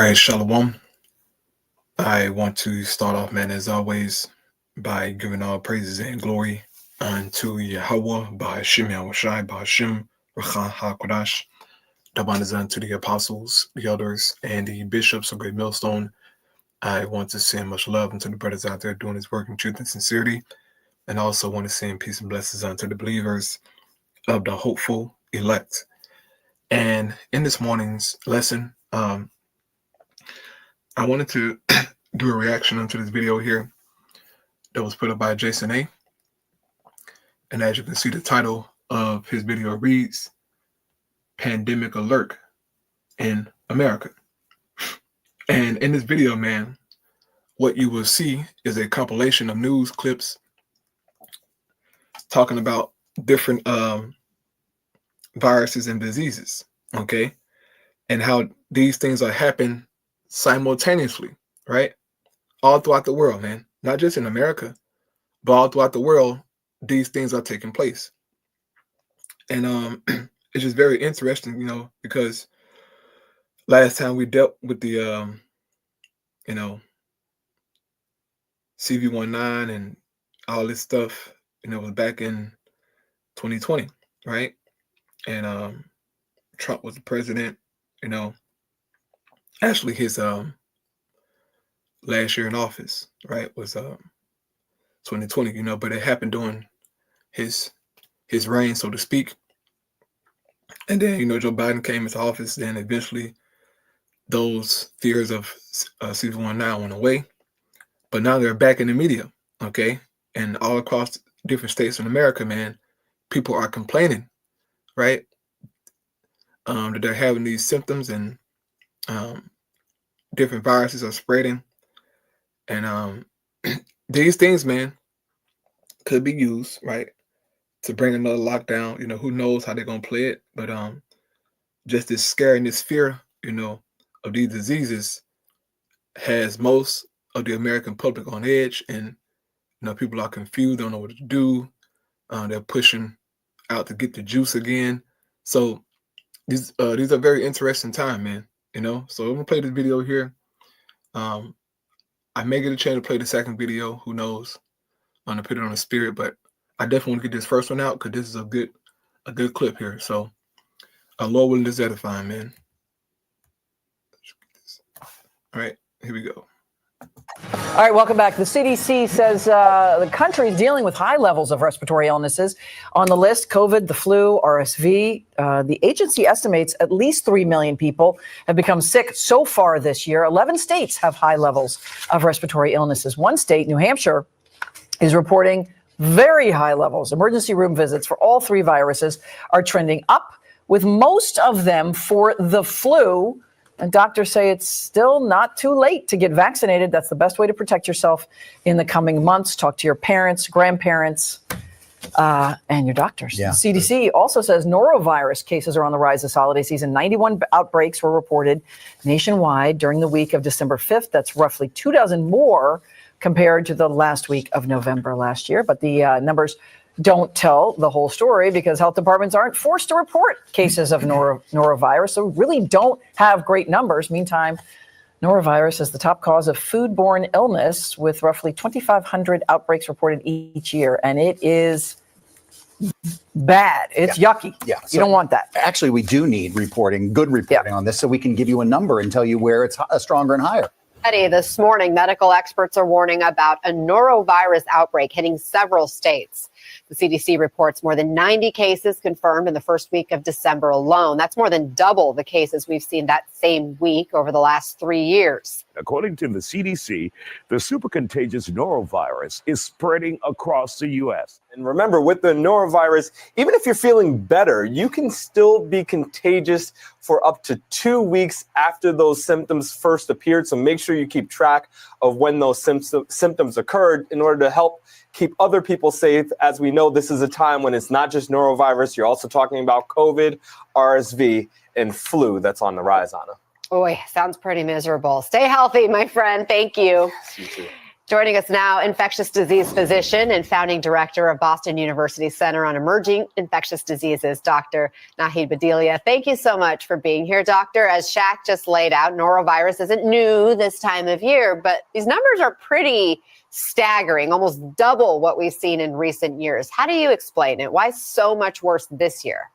right, Shalom. I want to start off, man, as always, by giving all praises and glory unto Yahweh, by Hashem Yahushai, by Hashem Rachah HaKodash. Daban is unto the apostles, the elders, and the bishops of Great Millstone. I want to send much love unto the brothers out there doing this work in truth and sincerity, and also want to send peace and blessings unto the believers of the hopeful elect. And in this morning's lesson, I wanted to do a reaction onto this video here that was put up by Jason A. And as you can see, the title of his video reads, Pandemic Alert in America. And in this video, man, what you will see is a compilation of news clips talking about different viruses and diseases, okay? And how these things are happening simultaneously, right? All throughout the world, man. Not just in America, but all throughout the world, these things are taking place. And it's just very interesting, because last time we dealt with the, CV19 and all this stuff, was back in 2020, right? And Trump was the president, actually his last year in office, right, was 2020, but it happened during his reign, so to speak. And then, Joe Biden came into office, then eventually those fears of CV19 went away. But now they're back in the media, okay? And all across different states in America, man, people are complaining, right? That they're having these symptoms and different viruses are spreading. And these things, man, could be used, right, to bring another lockdown. Who knows how they're going to play it. But just this scare and this fear, of these diseases has most of the American public on edge. And, people are confused, don't know what to do. They're pushing out to get the juice again. So these are very interesting time, man. So I'm going to play this video here. I may get a chance to play the second video. Who knows? I'm going to put it on the spirit, but I definitely want to get this first one out because this is a good clip here. So, Lord willing, this is edifying, man. All right, here we go. All right, welcome back. The CDC says the country is dealing with high levels of respiratory illnesses. On the list, COVID, the flu, RSV. The agency estimates at least 3 million people have become sick so far this year. 11 states have high levels of respiratory illnesses. One state, New Hampshire, is reporting very high levels. Emergency room visits for all three viruses are trending up, with most of them for the flu. And doctors say it's still not too late to get vaccinated. That's the best way to protect yourself in the coming months. Talk to your parents, grandparents, and your doctors. Yeah. The CDC also says norovirus cases are on the rise this holiday season. 91 outbreaks were reported nationwide during the week of December 5th. That's roughly 24 more compared to the last week of November last year. But the numbers don't tell the whole story because health departments aren't forced to report cases of norovirus, so really don't have great numbers. Meantime, norovirus is the top cause of foodborne illness, with roughly 2,500 outbreaks reported each year, and it is bad. It's yucky. Yeah, so you don't want that. Actually, we do need good reporting on this, so we can give you a number and tell you where it's stronger and higher. This morning, medical experts are warning about a norovirus outbreak hitting several states. The CDC reports more than 90 cases confirmed in the first week of December alone. That's more than double the cases we've seen that same week over the last 3 years. According to the CDC, the super contagious norovirus is spreading across the U.S. And remember, with the norovirus, even if you're feeling better, you can still be contagious for up to 2 weeks after those symptoms first appeared. So make sure you keep track of when those symptoms occurred in order to help keep other people safe. As we know, this is a time when it's not just norovirus. You're also talking about COVID, RSV, and flu that's on the rise, Anna. Boy, sounds pretty miserable. Stay healthy, my friend. Thank you. You too. Joining us now, infectious disease physician and founding director of Boston University Center on Emerging Infectious Diseases, Dr. Naheed Bhadelia. Thank you so much for being here, Doctor. As Shaq just laid out, norovirus isn't new this time of year, but these numbers are pretty staggering, almost double what we've seen in recent years. How do you explain it? Why so much worse this year?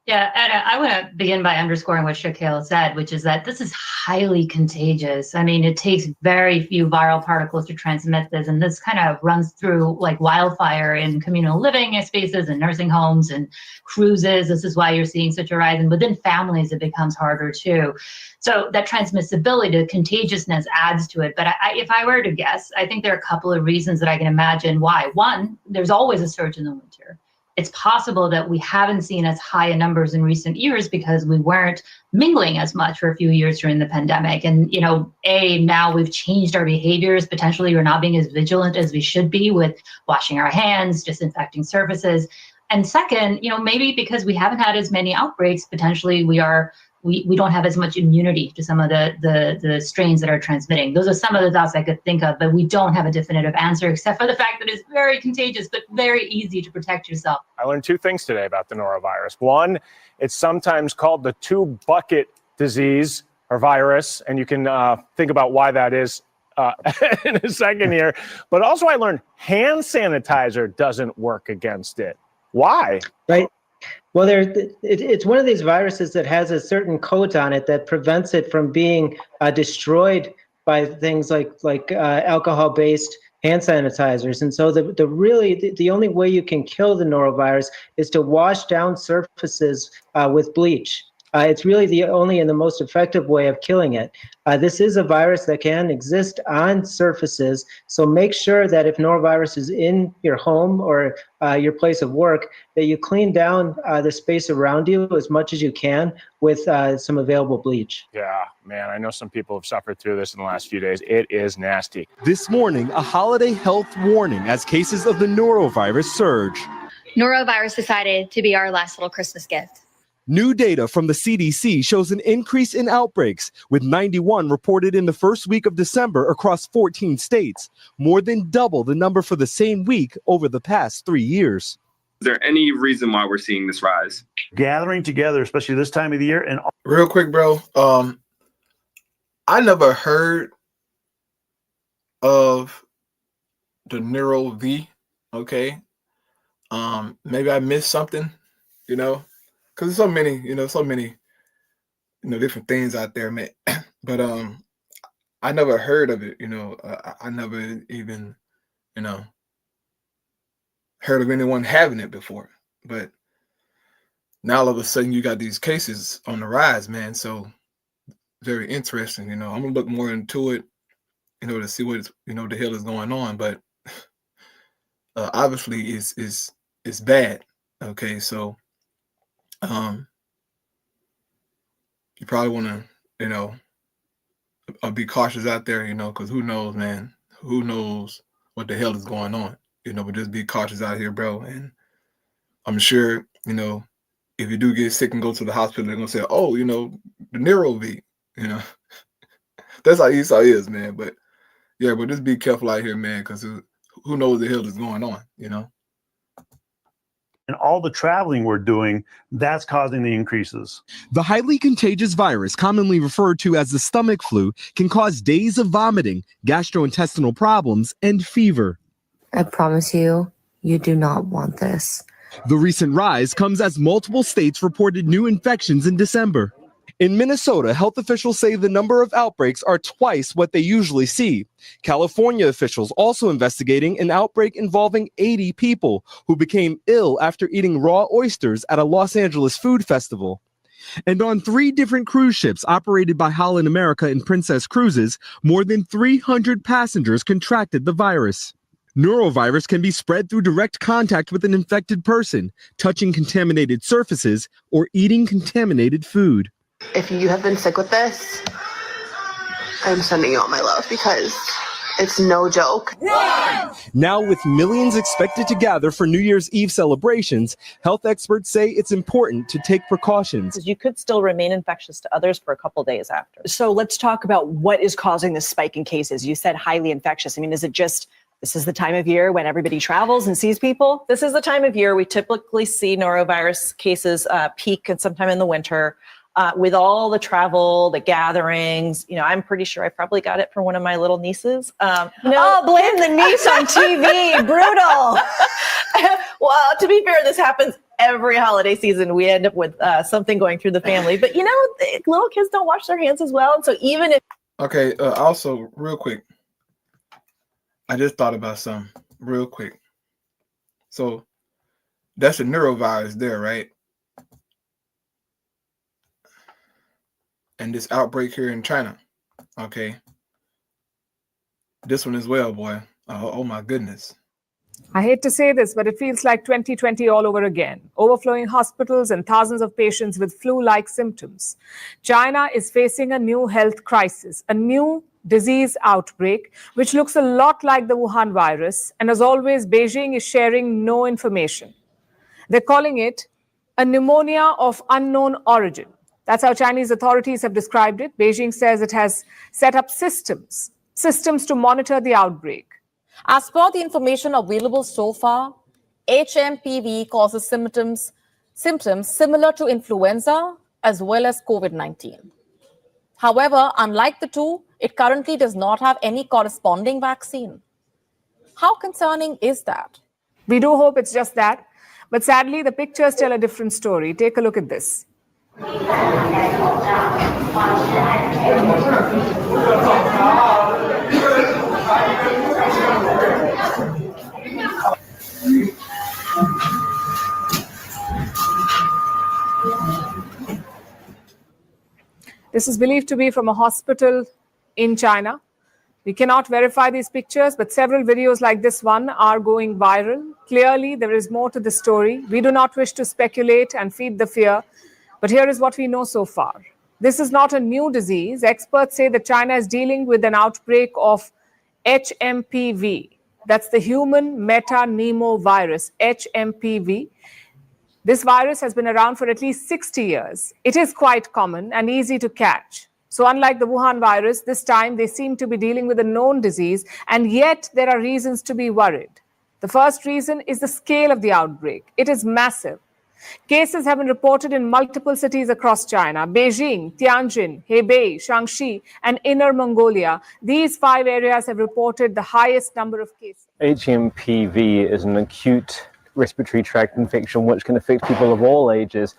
Yeah, and I want to begin by underscoring what Shaquille said, which is that this is highly contagious. I mean, it takes very few viral particles to transmit this, and this kind of runs through like wildfire in communal living spaces and nursing homes and cruises. This is why you're seeing such a rise. And within families, it becomes harder too. So that transmissibility, the contagiousness adds to it. But if I were to guess, I think there are a couple of reasons that I can imagine why. One, there's always a surge in the winter. It's possible that we haven't seen as high numbers in recent years because we weren't mingling as much for a few years during the pandemic. And, now we've changed our behaviors. Potentially, we're not being as vigilant as we should be with washing our hands, disinfecting surfaces. And second, maybe because we haven't had as many outbreaks, potentially we don't have as much immunity to some of the strains that are transmitting. Those are some of the thoughts I could think of, but we don't have a definitive answer, except for the fact that it's very contagious, but very easy to protect yourself. I learned two things today about the norovirus. One, it's sometimes called the two-bucket disease or virus, and you can think about why that is in a second here. But also I learned hand sanitizer doesn't work against it. Why? Right. Well, it's one of these viruses that has a certain coat on it that prevents it from being destroyed by things like alcohol-based hand sanitizers. And so the only way you can kill the norovirus is to wash down surfaces with bleach. It's really the only and the most effective way of killing it. This is a virus that can exist on surfaces, so make sure that if norovirus is in your home or your place of work, that you clean down the space around you as much as you can with some available bleach. Yeah, man, I know some people have suffered through this in the last few days. It is nasty. This morning, a holiday health warning as cases of the norovirus surge. Norovirus decided to be our last little Christmas gift. New data from the CDC shows an increase in outbreaks, with 91 reported in the first week of December across 14 states, more than double the number for the same week over the past 3 years. Is there any reason why we're seeing this rise? Gathering together, especially this time of the year. And real quick, bro, I never heard of the Neuro V. Okay, maybe I missed something, because there's so many, different things out there, man. But I never heard of it. I never even, heard of anyone having it before. But now all of a sudden you got these cases on the rise, man. So very interesting. I'm gonna look more into it, to see what the hell is going on. But obviously it's bad. Okay, so. You probably want to, be cautious out there, because who knows, man? Who knows what the hell is going on? But just be cautious out here, bro. And I'm sure, if you do get sick and go to the hospital, they're gonna say, "Oh, the Neuro V." That's how Esau is, man. But yeah, but just be careful out here, man, because who knows the hell is going on, And all the traveling we're doing, that's causing the increases. The highly contagious virus, commonly referred to as the stomach flu, can cause days of vomiting, gastrointestinal problems, and fever. I promise you, you do not want this. The recent rise comes as multiple states reported new infections in December. In Minnesota, health officials say the number of outbreaks are twice what they usually see. California officials also investigating an outbreak involving 80 people who became ill after eating raw oysters at a Los Angeles food festival. And on 3 different cruise ships operated by Holland America and Princess Cruises, more than 300 passengers contracted the virus. Norovirus can be spread through direct contact with an infected person, touching contaminated surfaces, or eating contaminated food. If you have been sick with this, I'm sending you all my love because It's no joke. Now, with millions expected to gather for New Year's Eve celebrations, health experts say it's important to take precautions. You could still remain infectious to others for a couple days after. So let's talk about what is causing this spike in cases. You said highly infectious. I mean, is it just this is the time of year when everybody travels and sees people? This is the time of year we typically see norovirus cases peak and sometime in the winter. With all the travel, the gatherings, I'm pretty sure I probably got it for one of my little nieces. Blame the niece on TV. Brutal. Well, to be fair, this happens every holiday season. We end up with something going through the family. But, little kids don't wash their hands as well. And so even if... Okay, also, real quick, I just thought about something real quick. So that's a neurovirus there, right? And this outbreak here in China, okay? This one as well, boy. Oh my goodness. I hate to say this, but it feels like 2020 all over again. Overflowing hospitals and thousands of patients with flu-like symptoms. China is facing a new health crisis, a new disease outbreak, which looks a lot like the Wuhan virus. And as always, Beijing is sharing no information. They're calling it a pneumonia of unknown origin. That's how Chinese authorities have described it. Beijing says it has set up systems to monitor the outbreak. As per the information available so far, HMPV causes symptoms similar to influenza as well as COVID-19. However, unlike the two, it currently does not have any corresponding vaccine. How concerning is that? We do hope it's just that. But sadly, the pictures tell a different story. Take a look at this. This is believed to be from a hospital in China. We cannot verify these pictures, but several videos like this one are going viral. Clearly, there is more to the story. We do not wish to speculate and feed the fear, but here is what we know so far. This is not a new disease. Experts say that China is dealing with an outbreak of HMPV. That's the human metapneumovirus, HMPV. This virus has been around for at least 60 years. It is quite common and easy to catch. So unlike the Wuhan virus, this time they seem to be dealing with a known disease, and yet there are reasons to be worried. The first reason is the scale of the outbreak. It is massive. Cases have been reported in multiple cities across China: Beijing, Tianjin, Hebei, Shaanxi, and Inner Mongolia. These 5 areas have reported the highest number of cases. HMPV is an acute respiratory tract infection which can affect people of all ages,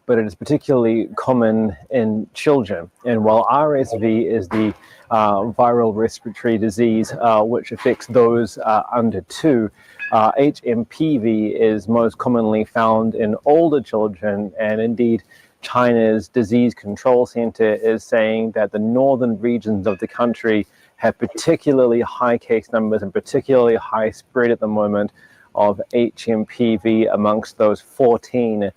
but it is particularly common in children. And while RSV is the viral respiratory disease which affects those under 2, HMPV is most commonly found in older children, and indeed China's Disease Control Center is saying that the northern regions of the country have particularly high case numbers and particularly high spread at the moment of HMPV amongst those 14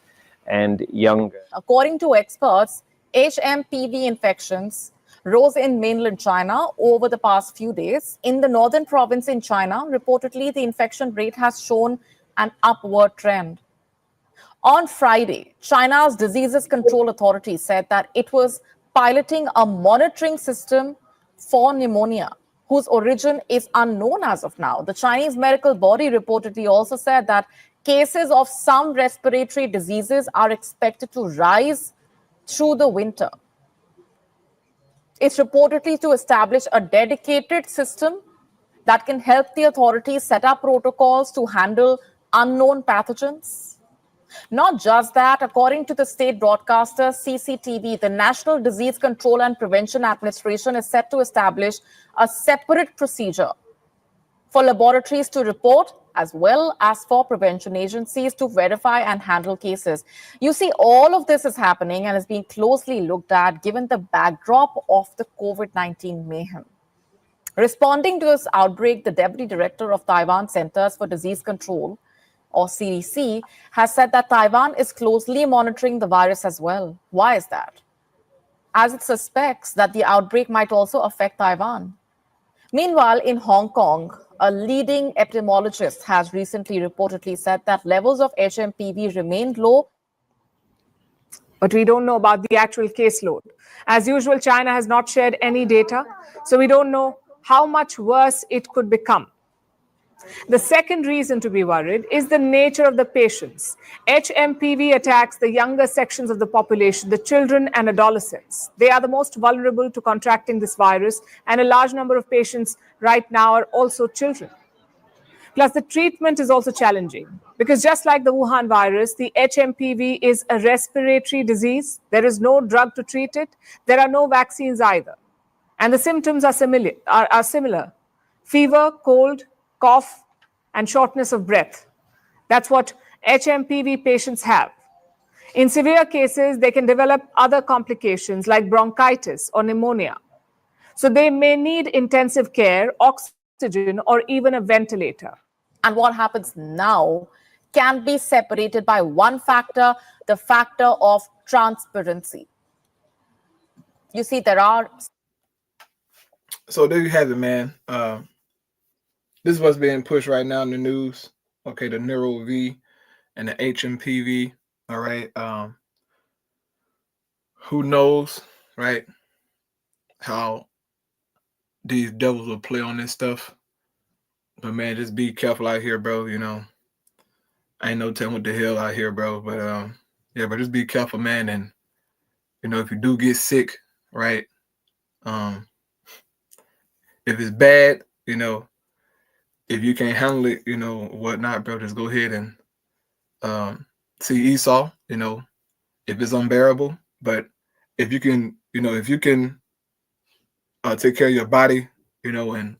and younger. According to experts, HMPV infections rose in mainland China over the past few days. In the northern province in China, reportedly, the infection rate has shown an upward trend. On Friday, China's Diseases Control Authority said that it was piloting a monitoring system for pneumonia, whose origin is unknown as of now. The Chinese medical body reportedly also said that cases of some respiratory diseases are expected to rise through the winter. It's reportedly to establish a dedicated system that can help the authorities set up protocols to handle unknown pathogens. Not just that, according to the state broadcaster CCTV, the National Disease Control and Prevention Administration is set to establish a separate procedure for laboratories to report as well as for prevention agencies to verify and handle cases. You see, all of this is happening and is being closely looked at given the backdrop of the COVID-19 mayhem. Responding to this outbreak, the Deputy Director of Taiwan Centers for Disease Control, or CDC, has said that Taiwan is closely monitoring the virus as well. Why is that? As it suspects that the outbreak might also affect Taiwan. Meanwhile, in Hong Kong, a leading epidemiologist has recently reportedly said that levels of HMPV remain low. But we don't know about the actual caseload. As usual, China has not shared any data, so we don't know how much worse it could become. The second reason to be worried is the nature of the patients. HMPV attacks the younger sections of the population, the children and adolescents. They are the most vulnerable to contracting this virus, and a large number of patients right now are also children. Plus, the treatment is also challenging because just like the Wuhan virus, the HMPV is a respiratory disease. There is no drug to treat it. There are no vaccines either. And the symptoms are similar. Fever, cold, cough, and shortness of breath. That's what HMPV patients have. In severe cases, they can develop other complications like bronchitis or pneumonia. So they may need intensive care, oxygen, or even a ventilator. And what happens now can be separated by one factor, the factor of transparency. You see, there are... So there you have it, man. This is what's being pushed right now in the news. Okay, the Neuro V and the HMPV. All right. Who knows, right? How these devils will play on this stuff. But man, just be careful out here, bro. You know, I ain't no telling what the hell out here, bro. But yeah, but just be careful, man. And you know, if you do get sick, right? If it's bad, you know, if you can't handle it, you know, whatnot, bro, just go ahead and see Esau, you know, if it's unbearable. But if you can, you know, if you can take care of your body, you know, and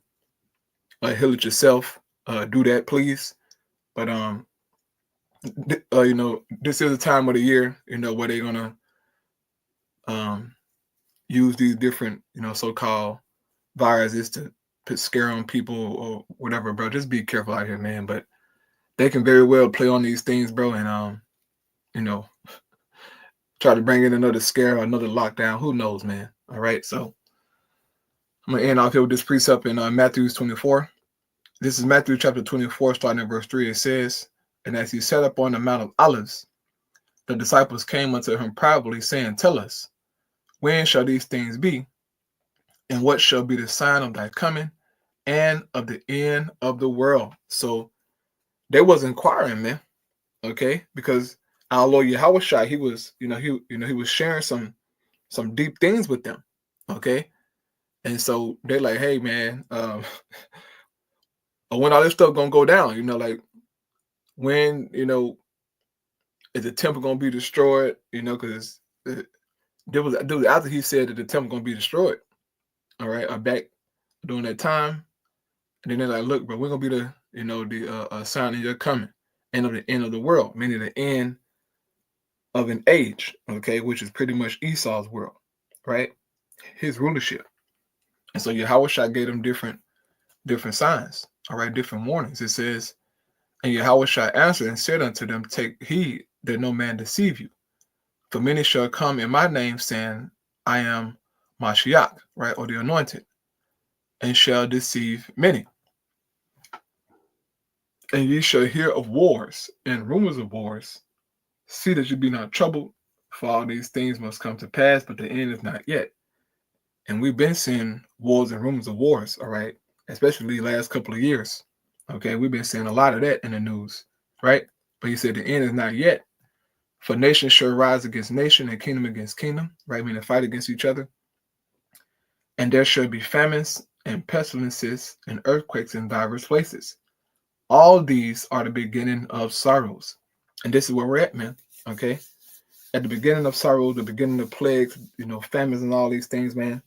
heal it yourself, do that, please. But you know, this is a time of the year, you know, where they're gonna use these different, you know, so-called viruses to put scare on people or whatever, bro. Just be careful out here, man. But they can very well play on these things, bro, and you know, try to bring in another scare or another lockdown. Who knows, man? All right, so I'm gonna end off here with this precept in Matthew 24. This is Matthew chapter 24, starting at verse 3. It says, "And as he sat up on the Mount of Olives, the disciples came unto him privately, saying, Tell us, when shall these things be? And what shall be the sign of thy coming and of the end of the world?" So they was inquiring, man. Okay, because our Lord Yahushua, he was, he was sharing some deep things with them. Okay, and so they're like, "Hey, man, when all this stuff gonna go down? You know, like when, you know, is the temple gonna be destroyed? You know, because there was after he said that the temple gonna be destroyed. All right, back during that time, and then they're like, "Look, bro, we're gonna be the, you know, the sign of your coming, and of the end of the world, meaning the end of an age." Okay, which is pretty much Esau's world, right? His rulership. And so Yahushua gave them different signs. All right, different warnings. It says, "And Yahushua answered and said unto them, Take heed that no man deceive you. For many shall come in my name, saying, I am Mashiach," right, or the anointed, "and shall deceive many. And ye shall hear of wars and rumors of wars. See that you be not troubled, for all these things must come to pass, but the end is not yet." And we've been seeing wars and rumors of wars, all right, especially the last couple of years. Okay, we've been seeing a lot of that in the news, right? But he said the end is not yet. For nation shall rise against nation and kingdom against kingdom, right? Meaning fight against each other. And there shall be famines and pestilences and earthquakes in diverse places. All these are the beginning of sorrows. And this is where we're at, man. Okay. At the beginning of sorrows, the beginning of plagues, you know, famines and all these things, man.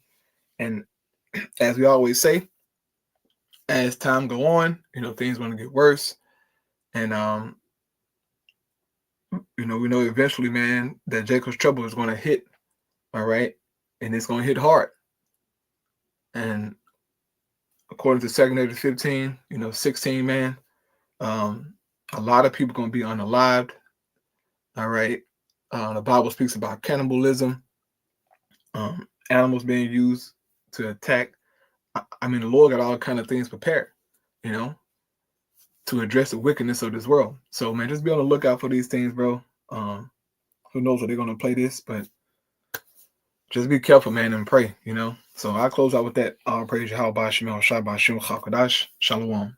And as we always say, as time go on, you know, things going to get worse. And, you know, we know eventually, man, that Jacob's trouble is going to hit. All right. And it's going to hit hard. And according to 2 Corinthians 15, you know, 16, man, a lot of people going to be unalived. All right. The Bible speaks about cannibalism, animals being used to attack I mean, the Lord got all kind of things prepared, you know, to address the wickedness of this world. So, man, just be on the lookout for these things, bro. Who knows what they're going to play this, but just be careful, man, and pray, you know. So I'll close out with that. All praise Yahweh Ba'Shem El Shai Ba'Shem Chakadash. Shalom.